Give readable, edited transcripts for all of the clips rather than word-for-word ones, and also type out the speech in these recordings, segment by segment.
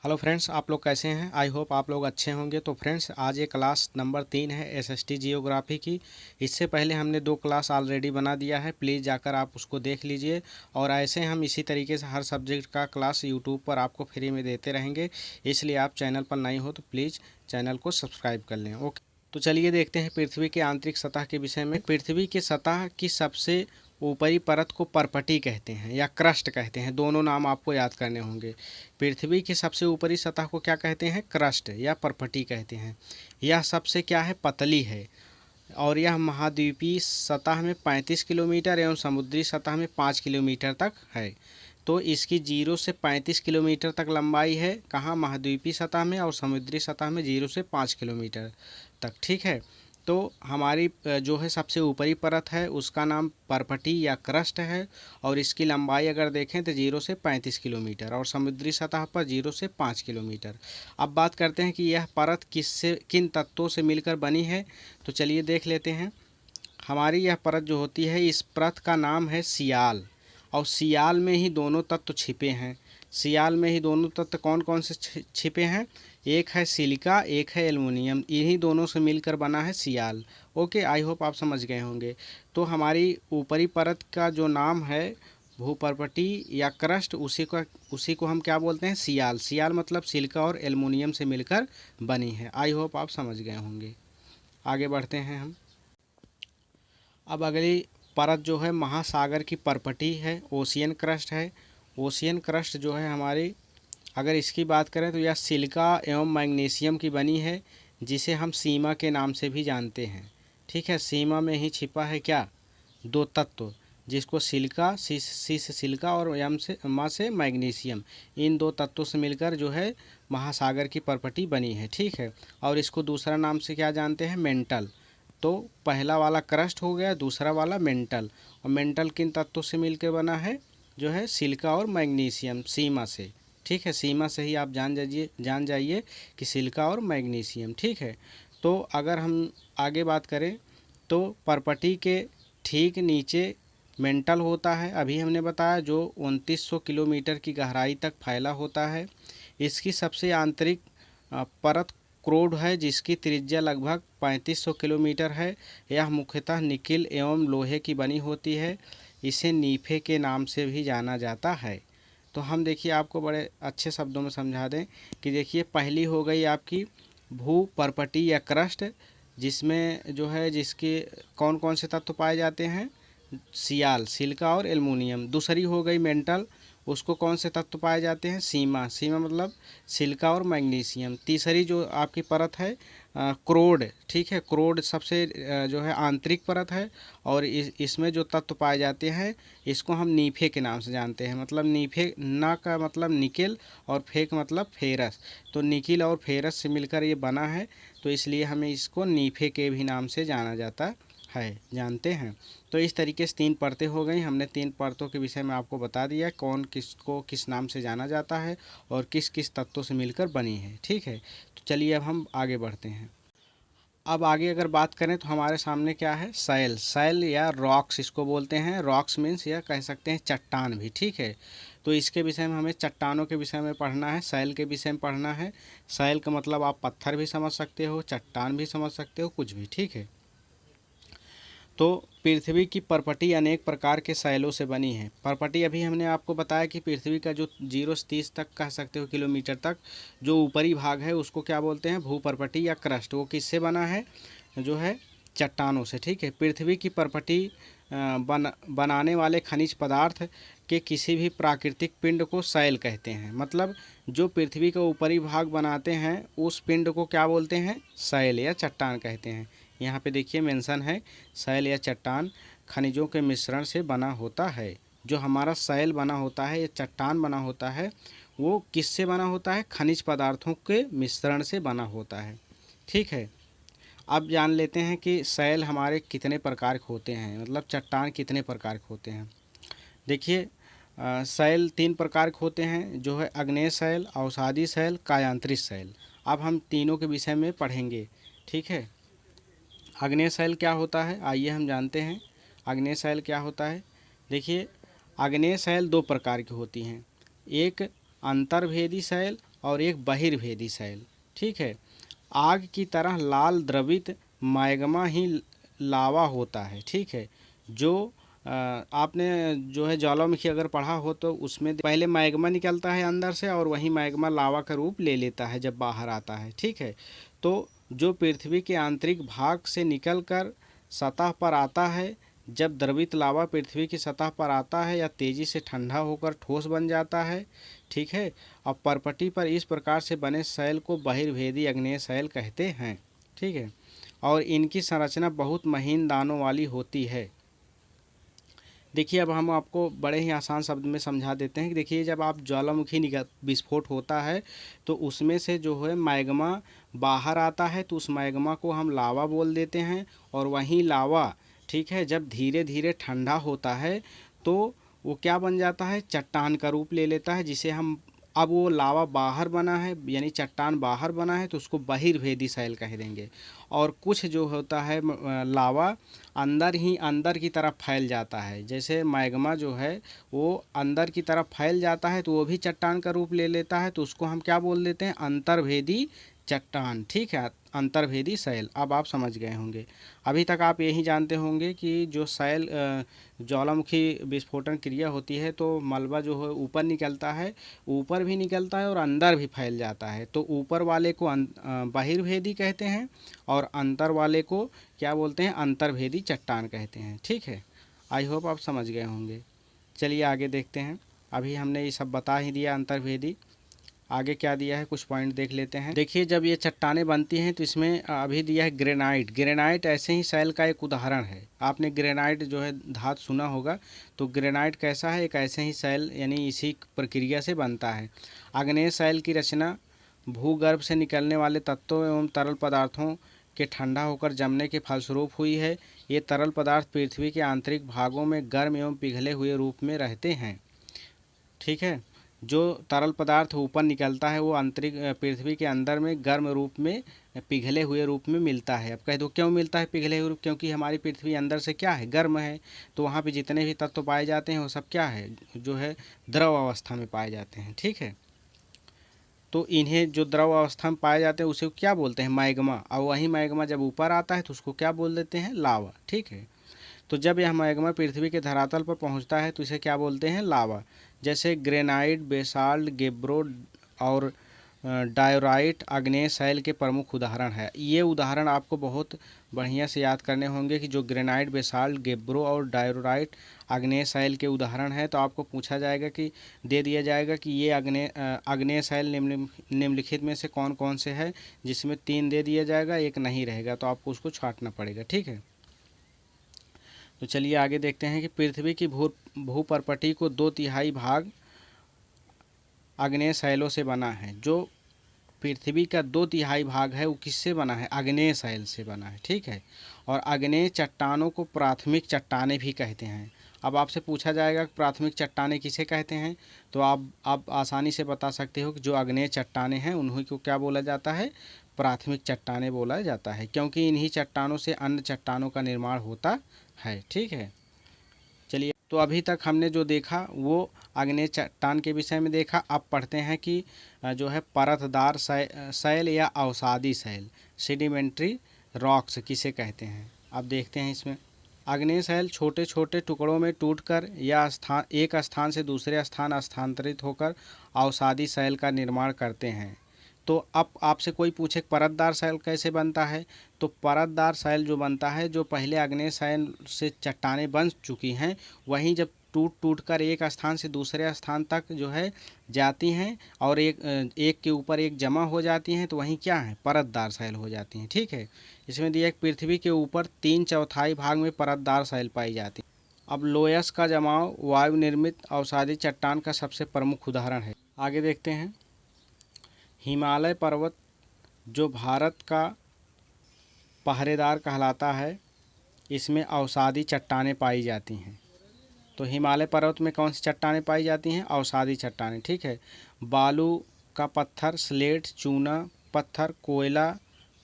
Hello friends, आप लोग कैसे हैं। आई होप आप लोग अच्छे होंगे। तो फ्रेंड्स, आज ये क्लास नंबर 3 है एसएसटी जियोग्राफी की। इससे पहले हमने 2 क्लास ऑलरेडी बना दिया है, प्लीज़ जाकर आप उसको देख लीजिए। और ऐसे हम इसी तरीके से हर सब्जेक्ट का क्लास यूट्यूब पर आपको फ्री में देते रहेंगे, इसलिए आप चैनल पर नए हो तो प्लीज़ चैनल को सब्सक्राइब कर लें। ओके, तो चलिए देखते हैं पृथ्वी के आंतरिक सतह के विषय में। पृथ्वी की सतह की सबसे ऊपरी परत को परपटी कहते हैं या क्रस्ट कहते हैं, दोनों नाम आपको याद करने होंगे। पृथ्वी की सबसे ऊपरी सतह को क्या कहते हैं, क्रस्ट या परपटी कहते हैं। यह सबसे क्या है, पतली है। और यह महाद्वीपीय सतह में 35 किलोमीटर एवं समुद्री सतह में 5 किलोमीटर तक है। तो इसकी 0 से 35 किलोमीटर तक लंबाई है, कहाँ, महाद्वीपीय सतह में, और समुद्री सतह में 0 से 5 किलोमीटर तक। ठीक है, तो हमारी जो है सबसे ऊपरी परत है उसका नाम परपटी या क्रस्ट है, और इसकी लंबाई अगर देखें तो 0 से 35 किलोमीटर और समुद्री सतह पर 0 से 5 किलोमीटर। अब बात करते हैं कि यह परत किन तत्वों से मिलकर बनी है। तो चलिए देख लेते हैं। हमारी यह परत जो होती है, इस परत का नाम है सियाल, और सियाल में ही दोनों तत्व छिपे हैं। सियाल में ही दोनों तत्व कौन कौन से छिपे हैं, एक है सिलिका, एक है एल्युमिनियम, इन्हीं दोनों से मिलकर बना है सियाल। ओके, आई होप आप समझ गए होंगे। तो हमारी ऊपरी परत का जो नाम है भूपर्पटी या क्रस्ट, उसी को हम क्या बोलते हैं, सियाल। सियाल मतलब सिलिका और एल्युमिनियम से मिलकर बनी है। आई होप आप समझ गए होंगे। आगे बढ़ते हैं हम। अब अगली परत जो है महासागर की परपटी है, ओशियन क्रस्ट है। ओशियन क्रस्ट जो है हमारी, अगर इसकी बात करें तो यह सिलिका एवं मैग्नीशियम की बनी है, जिसे हम सीमा के नाम से भी जानते हैं। ठीक है, सीमा में ही छिपा है क्या, दो तत्व, जिसको सिलिका, सी से सिलिका और एम से मा से मैग्नीशियम, इन दो तत्वों से मिलकर जो है महासागर की परपटी बनी है। ठीक है, और इसको दूसरा नाम से क्या जानते हैं, मेंटल। तो पहला वाला क्रस्ट हो गया, दूसरा वाला मेंटल। और मेंटल किन तत्वों से मिलकर बना है, जो है सिलिका और मैग्नीशियम, सीमा से। ठीक है, सीमा से ही आप जान जाइए कि सिलिका और मैग्नीशियम। ठीक है, तो अगर हम आगे बात करें तो परपटी के ठीक नीचे मेंटल होता है, अभी हमने बताया, जो 2900 किलोमीटर की गहराई तक फैला होता है। इसकी सबसे आंतरिक परत क्रोड है, जिसकी त्रिज्या लगभग 3500 किलोमीटर है। यह मुख्यतः निकिल एवं लोहे की बनी होती है। इसे नीफे के नाम से भी जाना जाता है। तो हम देखिए आपको बड़े अच्छे शब्दों में समझा दें कि देखिए, पहली हो गई आपकी भू परपटी या क्रस्ट, जिसमें जो है जिसके कौन कौन से तत्व पाए जाते हैं, सियाल, सिलिका और एल्युमिनियम। दूसरी हो गई मेंटल, उसको कौन से तत्व पाए जाते हैं, सीमा, सीमा मतलब सिलिका और मैग्नीशियम। तीसरी जो आपकी परत है क्रोड। ठीक है, क्रोड सबसे जो है आंतरिक परत है, और इसमें जो तत्व पाए जाते हैं इसको हम नीफे के नाम से जानते हैं। मतलब नीफे, ना का मतलब निकेल और फेक मतलब फेरस, तो निकिल और फेरस से मिलकर ये बना है, तो इसलिए हमें इसको नीफे के भी नाम से जाना जाता है, जानते हैं। तो इस तरीके से 3 परतें हो गई। हमने 3 परतों के विषय में आपको बता दिया, कौन किसको किस नाम से जाना जाता है और किस किस तत्वों से मिलकर बनी है। ठीक है, तो चलिए अब हम आगे बढ़ते हैं। अब आगे अगर बात करें तो हमारे सामने क्या है, सैल, सैल या रॉक्स इसको बोलते हैं। रॉक्स मीन्स या कह सकते हैं चट्टान भी। ठीक है, तो इसके विषय में हमें चट्टानों के विषय में पढ़ना है, सैल के विषय में पढ़ना है। सैल का मतलब आप पत्थर भी समझ सकते हो, चट्टान भी समझ सकते हो, कुछ भी। ठीक है, तो पृथ्वी की परपटी अनेक प्रकार के शैलों से बनी है। परपटी अभी हमने आपको बताया कि पृथ्वी का जो 0 से 30 तक कह सकते हो किलोमीटर तक जो ऊपरी भाग है उसको क्या बोलते हैं, भूपरपटी या क्रस्ट। वो किससे बना है, जो है चट्टानों से। ठीक है, पृथ्वी की परपटी बनाने वाले खनिज पदार्थ के किसी भी प्राकृतिक पिंड को शैल कहते हैं। मतलब जो पृथ्वी का ऊपरी भाग बनाते हैं उस पिंड को क्या बोलते हैं, शैल या चट्टान कहते हैं। यहाँ पे देखिए मेंशन है, शैल या चट्टान खनिजों के मिश्रण से बना होता है। जो हमारा शैल बना होता है या चट्टान बना होता है, वो किससे बना होता है, खनिज पदार्थों के मिश्रण से बना होता है। ठीक है, अब जान लेते हैं कि शैल हमारे कितने प्रकार के होते हैं, मतलब चट्टान कितने प्रकार के होते हैं। देखिए, शैल 3 प्रकार के होते हैं, जो है आग्नेय शैल, अवसादी शैल, कायांतरित शैल। अब हम तीनों के विषय में पढ़ेंगे। ठीक है, आग्नेय शैल क्या होता है, आइए हम जानते हैं आग्नेय शैल क्या होता है। देखिए, आग्नेय शैल 2 प्रकार की होती हैं, एक अंतर्भेदी शैल और एक बहिर्भेदी शैल। ठीक है, आग की तरह लाल द्रवित मैग्मा ही लावा होता है। ठीक है, जो आपने जो है ज्वालामुखी अगर पढ़ा हो तो उसमें पहले मैग्मा निकलता है अंदर से और वही मैग्मा लावा का रूप ले लेता है जब बाहर आता है। ठीक है, तो जो पृथ्वी के आंतरिक भाग से निकलकर सतह पर आता है, जब द्रवित लावा पृथ्वी की सतह पर आता है या तेज़ी से ठंडा होकर ठोस बन जाता है। ठीक है, और परपटी पर इस प्रकार से बने शैल को बहिर्भेदी आग्नेय शैल कहते हैं। ठीक है, और इनकी संरचना बहुत महीन दानों वाली होती है। देखिए, अब हम आपको बड़े ही आसान शब्द में समझा देते हैं कि देखिए, जब आप ज्वालामुखी विस्फोट होता है तो उसमें से जो है मैग्मा बाहर आता है, तो उस मैग्मा को हम लावा बोल देते हैं। और वहीं लावा, ठीक है, जब धीरे धीरे ठंडा होता है तो वो क्या बन जाता है, चट्टान का रूप ले लेता है, जिसे हम, अब वो लावा बाहर बना है यानी चट्टान बाहर बना है तो उसको बहिर्भेदी शैल कह देंगे। और कुछ जो होता है लावा अंदर ही अंदर की तरफ फैल जाता है, जैसे मैग्मा जो है वो अंदर की तरफ फैल जाता है तो वो भी चट्टान का रूप ले लेता है, तो उसको हम क्या बोल देते हैं, अंतर्भेदी चट्टान। ठीक है, अंतर्भेदी शैल। अब आप समझ गए होंगे। अभी तक आप यही जानते होंगे कि जो शैल ज्वालामुखी विस्फोटन क्रिया होती है तो मलबा जो है ऊपर निकलता है, ऊपर भी निकलता है और अंदर भी फैल जाता है। तो ऊपर वाले को बहिर्भेदी कहते हैं और अंतर वाले को क्या बोलते हैं, अंतर्भेदी चट्टान कहते हैं। ठीक है, आई होप आप समझ गए होंगे। चलिए आगे देखते हैं। अभी हमने ये सब बता ही दिया अंतर्भेदी, आगे क्या दिया है कुछ पॉइंट देख लेते हैं। देखिए, जब ये चट्टानें बनती हैं तो इसमें अभी दिया है ग्रेनाइट। ग्रेनाइट ऐसे ही शैल का एक उदाहरण है। आपने ग्रेनाइट जो है धातु सुना होगा, तो ग्रेनाइट कैसा है, एक ऐसे ही शैल यानी इसी प्रक्रिया से बनता है। आग्नेय शैल की रचना भूगर्भ से निकलने वाले तत्वों एवं तरल पदार्थों के ठंडा होकर जमने के फलस्वरूप हुई है। ये तरल पदार्थ पृथ्वी के आंतरिक भागों में गर्म एवं पिघले हुए रूप में रहते हैं। ठीक है, जो तरल पदार्थ ऊपर निकलता है वो आंतरिक पृथ्वी के अंदर में गर्म रूप में पिघले हुए रूप में मिलता है। अब कह दो क्यों मिलता है पिघले हुए रूप, क्योंकि हमारी पृथ्वी अंदर से क्या है, गर्म है। तो वहाँ पे जितने भी तत्व पाए जाते हैं वो सब क्या है, जो है द्रव अवस्था में पाए जाते हैं। ठीक है, तो इन्हें जो द्रव अवस्था में पाए जाते हैं उसे क्या बोलते हैं, मैग्मा। और वही मैग्मा जब ऊपर आता है तो उसको क्या बोल देते हैं, लावा। ठीक है, तो जब यह मैग्मा पृथ्वी के धरातल पर पहुंचता है तो इसे क्या बोलते हैं, लावा। जैसे ग्रेनाइट, बेसाल्ट, गेब्रो और डायोराइट आग्नेय शैल के प्रमुख उदाहरण है। ये उदाहरण आपको बहुत बढ़िया से याद करने होंगे कि जो ग्रेनाइट, बेसाल्ट, गेब्रो और डायोराइट आग्नेय शैल के उदाहरण है। तो आपको पूछा जाएगा कि दे दिया जाएगा कि ये आग्नेय शैल निम्नलिखित में से कौन कौन से है, जिसमें 3 दे दिया जाएगा, एक नहीं रहेगा, तो आपको उसको छांटना पड़ेगा। ठीक है, तो चलिए आगे देखते हैं कि पृथ्वी की भूपर्पटी को 2/3 भाग आग्नेय शैलों से बना है। जो पृथ्वी का 2/3 भाग है वो किससे बना है, आग्नेय शैल से बना है। ठीक है, और आग्नेय चट्टानों को प्राथमिक चट्टानें भी कहते हैं। अब आपसे पूछा जाएगा कि प्राथमिक चट्टानें किसे कहते हैं, तो आप आसानी से बता सकते हो कि जो आग्नेय चट्टानें हैं उन्हीं को क्या बोला जाता है, प्राथमिक चट्टानें बोला जाता है, क्योंकि इन्हीं चट्टानों से अन्य चट्टानों का निर्माण होता है। ठीक है, चलिए, तो अभी तक हमने जो देखा वो आग्नेय चट्टान के विषय में देखा। अब पढ़ते हैं कि जो है परतदार शैल या अवसादी शैल, सेडिमेंट्री रॉक्स किसे कहते हैं। अब देखते हैं इसमें। आग्नेय शैल छोटे छोटे टुकड़ों में टूटकर या एक स्थान से दूसरे स्थान स्थानांतरित होकर अवसादी शैल का निर्माण करते हैं। तो अब आपसे कोई पूछे परतदार शैल कैसे बनता है, तो परतदार शैल जो बनता है, जो पहले आग्नेय शैल से चट्टानें बन चुकी हैं वहीं जब टूट टूट कर एक स्थान से दूसरे स्थान तक जो है जाती हैं और एक के ऊपर एक जमा हो जाती हैं, तो वहीं क्या है, परतदार शैल हो जाती हैं। ठीक है, इसमें दिया पृथ्वी के ऊपर 3/4 भाग में परतदार शैल पाई जाती है। अब लोयस का जमाव वायु निर्मित अवसादी चट्टान का सबसे प्रमुख उदाहरण है। आगे देखते हैं। हिमालय पर्वत जो भारत का पहरेदार कहलाता है, इसमें अवसादी चट्टानें पाई जाती हैं। तो हिमालय पर्वत में कौन सी चट्टानें पाई जाती हैं, अवसादी चट्टानें। ठीक है, बालू का पत्थर, स्लेट, चूना पत्थर, कोयला,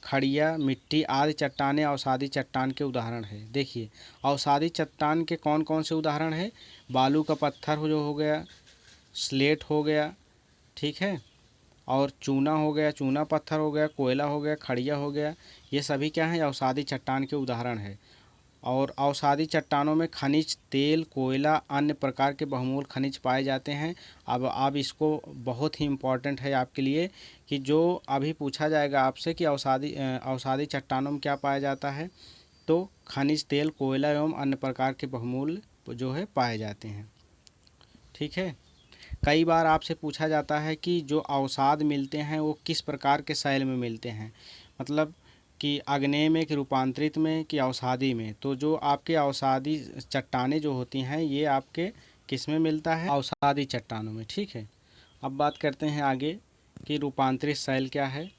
खड़िया, मिट्टी आदि चट्टानें अवसादी चट्टान के उदाहरण है। देखिए, अवसादी चट्टान के कौन कौन से उदाहरण है, बालू का पत्थर जो हो गया, स्लेट हो गया, ठीक है, और चूना हो गया, चूना पत्थर हो गया, कोयला हो गया, खड़िया हो गया, ये सभी क्या हैं, अवसादी चट्टान के उदाहरण है। और अवसादी चट्टानों में खनिज तेल, कोयला, अन्य प्रकार के बहुमूल्य खनिज पाए जाते हैं। अब इसको बहुत ही इम्पोर्टेंट है आपके लिए कि जो अभी पूछा जाएगा आपसे कि अवसादी चट्टानों में क्या पाया जाता है, तो खनिज तेल, कोयला एवं अन्य प्रकार के बहुमूल्य जो है पाए जाते हैं। ठीक है। कई बार आपसे पूछा जाता है कि जो अवसाद मिलते हैं वो किस प्रकार के शैल में मिलते हैं, मतलब कि आग्नेय में, कि रूपांतरित में, कि अवसादी में। तो जो आपके अवसादी चट्टानें जो होती हैं ये आपके किस में मिलता है, अवसादी चट्टानों में। ठीक है। अब बात करते हैं आगे कि रूपांतरित शैल क्या है।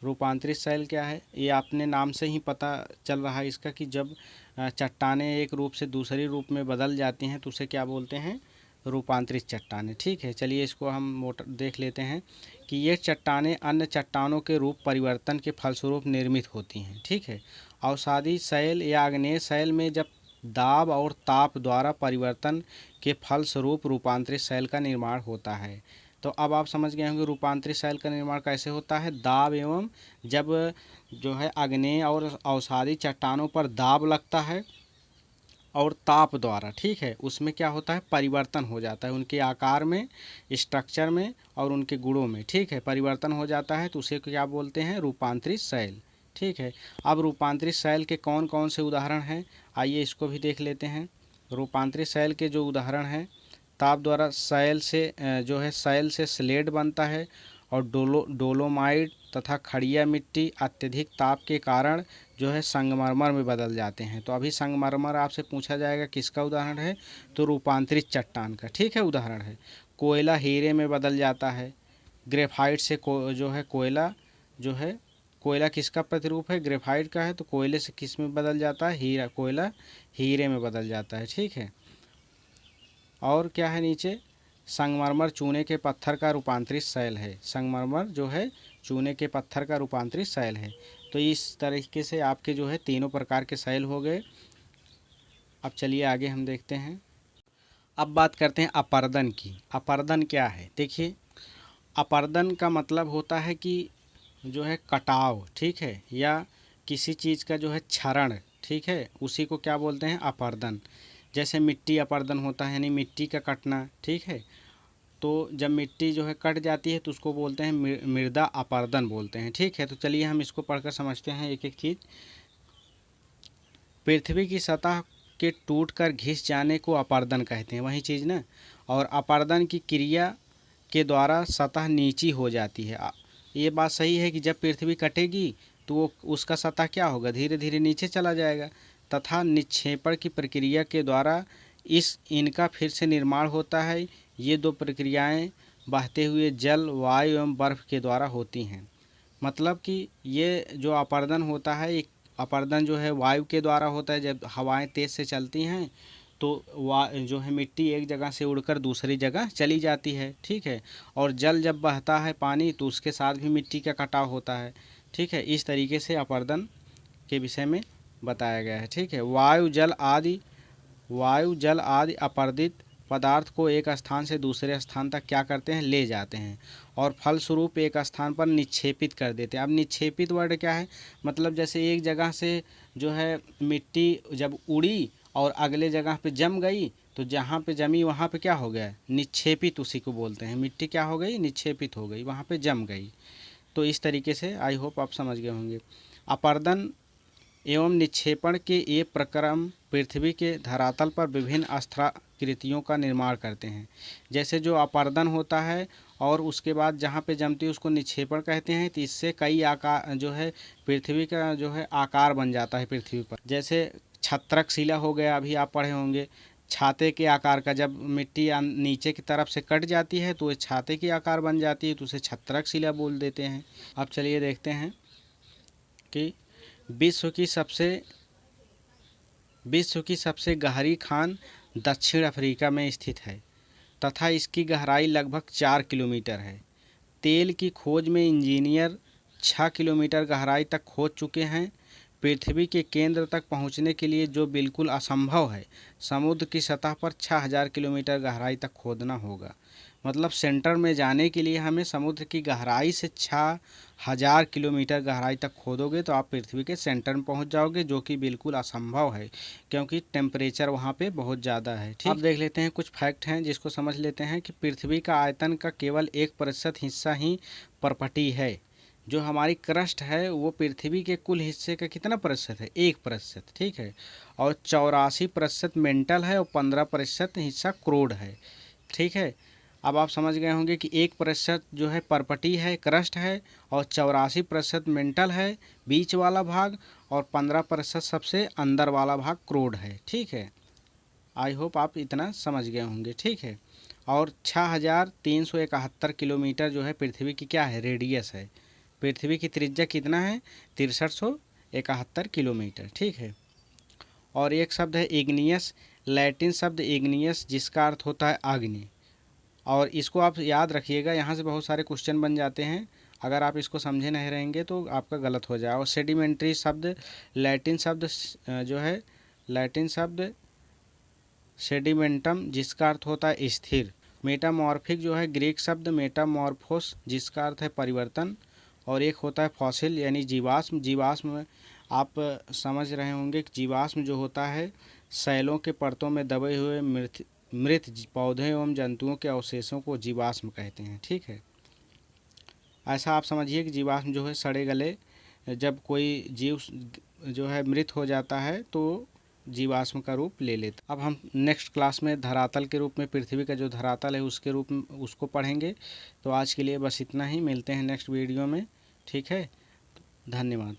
रूपांतरित शैल क्या है, ये आपने नाम से ही पता चल रहा है इसका कि जब चट्टानें एक रूप से दूसरी रूप में बदल जाती हैं तो उसे क्या बोलते हैं, रूपांतरित चट्टानें। ठीक है। चलिए इसको हम देख लेते हैं कि ये चट्टानें अन्य चट्टानों के रूप परिवर्तन के फलस्वरूप निर्मित होती हैं। ठीक है। अवसादी शैल या आग्नेय शैल में जब दाब और ताप द्वारा परिवर्तन के फलस्वरूप रूपांतरित शैल का निर्माण होता है। तो अब आप समझ गए होंगे रूपांतरित शैल का निर्माण कैसे होता है। दाब एवं जब जो है आग्नेय और अवसादी चट्टानों पर दाब लगता है और ताप द्वारा, ठीक है, उसमें क्या होता है, परिवर्तन हो जाता है उनके आकार में, स्ट्रक्चर में और उनके गुणों में। ठीक है। परिवर्तन हो जाता है तो उसे क्या बोलते हैं, रूपांतरित शैल। ठीक है। अब रूपांतरित शैल के कौन कौन से उदाहरण हैं, आइए इसको भी देख लेते हैं। रूपांतरित शैल के जो उदाहरण हैं, ताप द्वारा शैल से जो है शैल से स्लेट बनता है और डोलोमाइट तथा खड़िया मिट्टी अत्यधिक ताप के कारण जो है संगमरमर में बदल जाते हैं। तो अभी संगमरमर आपसे पूछा जाएगा किसका उदाहरण है, तो रूपांतरित चट्टान का। ठीक है, उदाहरण है। कोयला हीरे में बदल जाता है। ग्रेफाइट से जो है कोयला जो है, कोयला किसका प्रतिरूप है, ग्रेफाइट का है, तो कोयले से किस में बदल जाता है, हीरा, कोयला हीरे में बदल जाता है। ठीक है। और क्या है नीचे, संगमरमर चूने के पत्थर का रूपांतरित शैल है। संगमरमर जो है चूने के पत्थर का रूपांतरित शैल है। तो इस तरीके से आपके जो है तीनों प्रकार के शैल हो गए। अब चलिए आगे हम देखते हैं। अब बात करते हैं अपर्दन की। अपर्दन क्या है, देखिए अपर्दन का मतलब होता है कि जो है कटाव, ठीक है, या किसी चीज़ का जो है क्षरण, ठीक है, उसी को क्या बोलते हैं, अपर्दन। जैसे मिट्टी अपर्दन होता है, यानी मिट्टी का कटना। ठीक है। तो जब मिट्टी जो है कट जाती है तो उसको बोलते हैं मृदा अपर्दन बोलते हैं। ठीक है। तो चलिए हम इसको पढ़कर समझते हैं एक एक चीज़। पृथ्वी की सतह के टूटकर घिस जाने को अपर्दन कहते हैं, वही चीज़ ना। और अपर्दन की क्रिया के द्वारा सतह नीची हो जाती है। ये बात सही है कि जब पृथ्वी कटेगी तो वो उसका सतह क्या होगा, धीरे धीरे नीचे चला जाएगा, तथा निक्षेपण की प्रक्रिया के द्वारा इनका फिर से निर्माण होता है। ये दो प्रक्रियाएं बहते हुए जल, वायु एवं बर्फ के द्वारा होती हैं। मतलब कि ये जो अपर्दन होता है, एक अपर्दन जो है वायु के द्वारा होता है। जब हवाएं तेज़ से चलती हैं तो जो है मिट्टी एक जगह से उड़कर दूसरी जगह चली जाती है। ठीक है। और जल जब बहता है पानी तो उसके साथ भी मिट्टी का कटाव होता है। ठीक है। इस तरीके से अपर्दन के विषय में बताया गया है। ठीक है। वायु जल आदि अपर्दित पदार्थ को एक स्थान से दूसरे स्थान तक क्या करते हैं, ले जाते हैं और फलस्वरूप एक स्थान पर निक्षेपित कर देते हैं। अब निक्षेपित वर्ड क्या है, मतलब जैसे एक जगह से जो है मिट्टी जब उड़ी और अगले जगह पे जम गई तो जहाँ पे जमी वहाँ पे क्या हो गया, निक्षेपित, उसी को बोलते हैं। मिट्टी क्या हो गई, निक्षेपित हो गई, वहाँ पे जम गई। तो इस तरीके से आई होप आप समझ गए होंगे। अपर्दन एवं निक्षेपण के ये प्रक्रम पृथ्वी के धरातल पर विभिन्न अस्त्राकृतियों का निर्माण करते हैं। जैसे जो अपर्दन होता है और उसके बाद जहाँ पे जमती है उसको निक्षेपण कहते हैं। तो इससे कई आकार जो है पृथ्वी का जो है आकार बन जाता है पृथ्वी पर। जैसे छत्रक शिला हो गया, अभी आप पढ़े होंगे, छाते के आकार का। जब मिट्टी नीचे की तरफ से कट जाती है तो वो छाते की आकार बन जाती है, तो उसे छत्रक शिला बोल देते हैं। अब चलिए देखते हैं कि विश्व की सबसे गहरी खान दक्षिण अफ्रीका में स्थित है तथा इसकी गहराई लगभग 4 किलोमीटर है। तेल की खोज में इंजीनियर 6 किलोमीटर गहराई तक खोद चुके हैं। पृथ्वी के केंद्र तक पहुंचने के लिए जो बिल्कुल असंभव है, समुद्र की सतह पर 6000 किलोमीटर गहराई तक खोदना होगा। मतलब सेंटर में जाने के लिए हमें समुद्र की गहराई से 6000 किलोमीटर गहराई तक खोदोगे तो आप पृथ्वी के सेंटर में पहुंच जाओगे, जो कि बिल्कुल असंभव है क्योंकि टेम्परेचर वहां पे बहुत ज़्यादा है। ठीक, अब देख लेते हैं कुछ फैक्ट हैं जिसको समझ लेते हैं कि पृथ्वी का आयतन का केवल 1% हिस्सा ही पर्पटी है। जो हमारी क्रस्ट है वो पृथ्वी के कुल हिस्से का कितना प्रतिशत है? 1%। ठीक है, और 84% मेंटल है और 15% हिस्सा क्रूड है। ठीक है, अब आप समझ गए होंगे कि 1% जो है पर्पटी है, क्रस्ट है, और 84% मेंटल है बीच वाला भाग, और 15% सबसे अंदर वाला भाग क्रूड है। ठीक है, आई होप आप इतना समझ गए होंगे। ठीक है, और 6371 किलोमीटर जो है पृथ्वी की क्या है? रेडियस है। पृथ्वी की त्रिज्या कितना है? 6371 किलोमीटर। ठीक है, और एक शब्द है इग्नियस, लैटिन शब्द इग्नियस जिसका अर्थ होता है अग्नि, और इसको आप याद रखिएगा, यहाँ से बहुत सारे क्वेश्चन बन जाते हैं। अगर आप इसको समझे नहीं रहेंगे तो आपका गलत हो जाएगा। और सेडिमेंट्री शब्द लैटिन शब्द जो है लैटिन शब्द सेडिमेंटम जिसका अर्थ होता है स्थिर। मेटामॉर्फिक जो है ग्रीक शब्द मेटामॉर्फोस जिसका अर्थ है परिवर्तन, और एक होता है फॉसिल यानी जीवाश्म। जीवाश्म में आप समझ रहे होंगे कि जीवाश्म जो होता है शैलों के परतों में दबे हुए मृत पौधे एवं जंतुओं के अवशेषों को जीवाश्म कहते हैं। ठीक है, ऐसा आप समझिए कि जीवाश्म जो है सड़े गले, जब कोई जीव जो है मृत हो जाता है तो जीवाश्म का रूप ले लेता। अब हम नेक्स्ट क्लास में धरातल के रूप में पृथ्वी का जो धरातल है उसके रूप में उसको पढ़ेंगे। तो आज के लिए बस इतना ही, मिलते हैं नेक्स्ट वीडियो में। ठीक है, धन्यवाद।